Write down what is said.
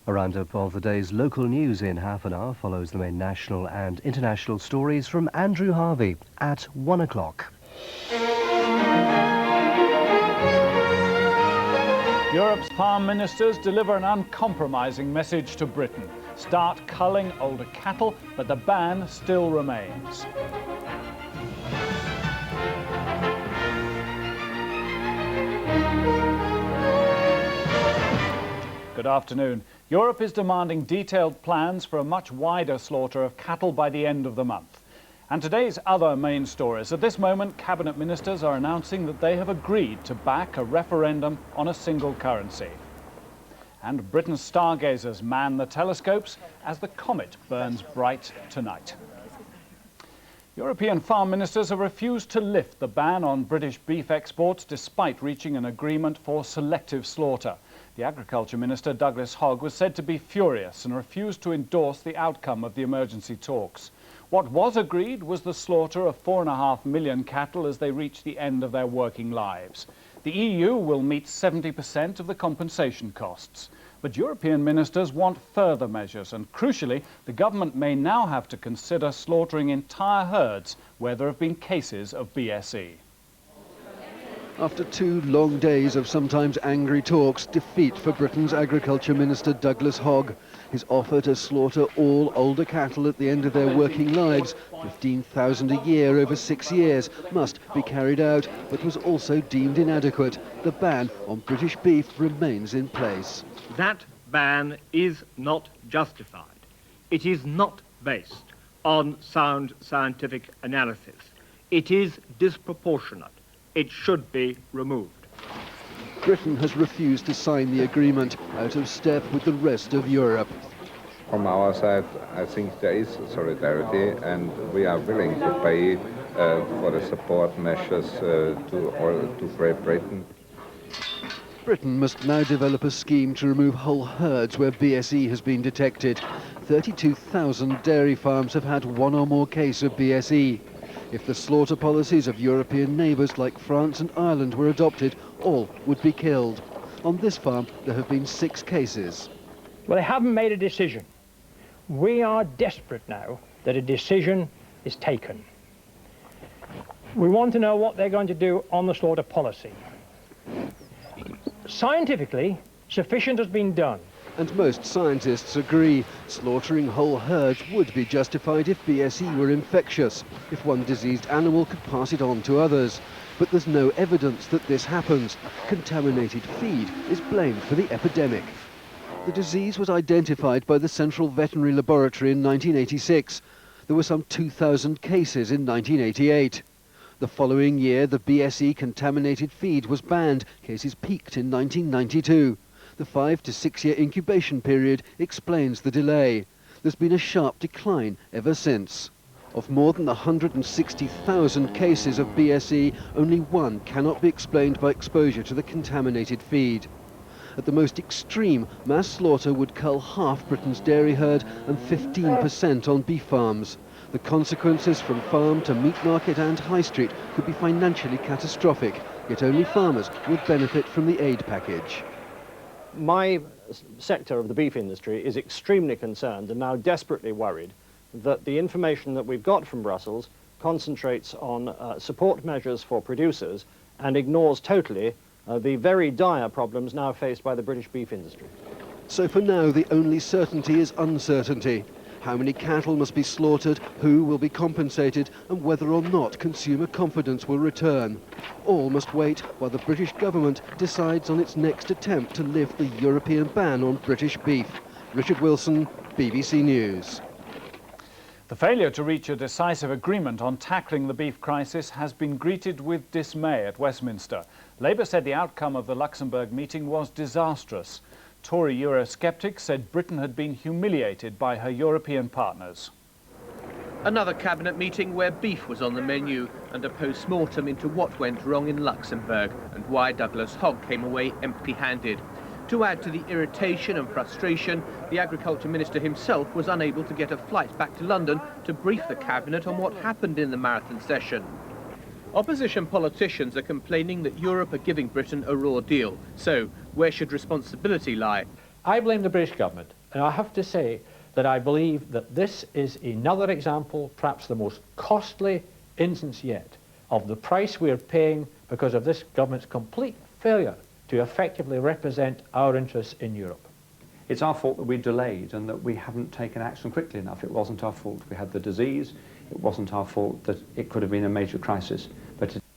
A roundup of the day's local news in half an hour follows the main national and international stories from Andrew Harvey at 1 o'clock. Europe's farm ministers deliver an uncompromising message to Britain. Start culling older cattle, but the ban still remains. Good afternoon. Europe is demanding detailed plans for a much wider slaughter of cattle by the end of the month. And today's other main stories. At this moment, cabinet ministers are announcing that they have agreed to back a referendum on a single currency. And Britain's stargazers man the telescopes as the comet burns bright tonight. European farm ministers have refused to lift the ban on British beef exports despite reaching an agreement for selective slaughter. The Agriculture Minister, Douglas Hogg, was said to be furious and refused to endorse the outcome of the emergency talks. What was agreed was the slaughter of 4.5 million cattle as they reach the end of their working lives. The EU will meet 70% of the compensation costs. But European ministers want further measures, and crucially, the government may now have to consider slaughtering entire herds where there have been cases of BSE. After 2 long days of sometimes angry talks, defeat for Britain's Agriculture Minister Douglas Hogg. His offer to slaughter all older cattle at the end of their working lives, 15,000 a year over 6 years, must be carried out, but was also deemed inadequate. The ban on British beef remains in place. That ban is not justified. It is not based on sound scientific analysis. It is disproportionate. It should be removed. Britain has refused to sign the agreement, out of step with the rest of Europe. From our side, I think there is solidarity, and we are willing to pay for the support measures to Great Britain. Britain must now develop a scheme to remove whole herds where BSE has been detected. 32,000 dairy farms have had one or more cases of BSE. If the slaughter policies of European neighbours like France and Ireland were adopted, all would be killed. On this farm, there have been 6 cases. Well, they haven't made a decision. We are desperate now that a decision is taken. We want to know what they're going to do on the slaughter policy. Scientifically, sufficient has been done. And most scientists agree slaughtering whole herds would be justified if BSE were infectious, if one diseased animal could pass it on to others. But there's no evidence that this happens. Contaminated feed is blamed for the epidemic. The disease was identified by the Central Veterinary Laboratory in 1986. There were some 2,000 cases in 1988. The following year, the BSE contaminated feed was banned. Cases peaked in 1992. The 5 to 6 year incubation period explains the delay. There's been a sharp decline ever since. Of more than 160,000 cases of BSE, only 1 cannot be explained by exposure to the contaminated feed. At the most extreme, mass slaughter would cull half Britain's dairy herd and 15% on beef farms. The consequences from farm to meat market and high street could be financially catastrophic, yet only farmers would benefit from the aid package. My sector of the beef industry is extremely concerned and now desperately worried that the information that we've got from Brussels concentrates on support measures for producers and ignores totally the very dire problems now faced by the British beef industry. So for now, the only certainty is uncertainty. How many cattle must be slaughtered, who will be compensated, and whether or not consumer confidence will return. All must wait while the British government decides on its next attempt to lift the European ban on British beef. Richard Wilson, BBC News. The failure to reach a decisive agreement on tackling the beef crisis has been greeted with dismay at Westminster. Labour said the outcome of the Luxembourg meeting was disastrous. Tory Eurosceptics said Britain had been humiliated by her European partners. Another cabinet meeting where beef was on the menu and a post-mortem into what went wrong in Luxembourg and why Douglas Hogg came away empty-handed. To add to the irritation and frustration, the Agriculture Minister himself was unable to get a flight back to London to brief the cabinet on what happened in the marathon session. Opposition politicians are complaining that Europe are giving Britain a raw deal. So, where should responsibility lie? I blame the British government, and I have to say that I believe that this is another example, perhaps the most costly instance yet, of the price we are paying because of this government's complete failure to effectively represent our interests in Europe. It's our fault that we delayed and that we haven't taken action quickly enough. It wasn't our fault we had the disease. It wasn't our fault that it could have been a major crisis. But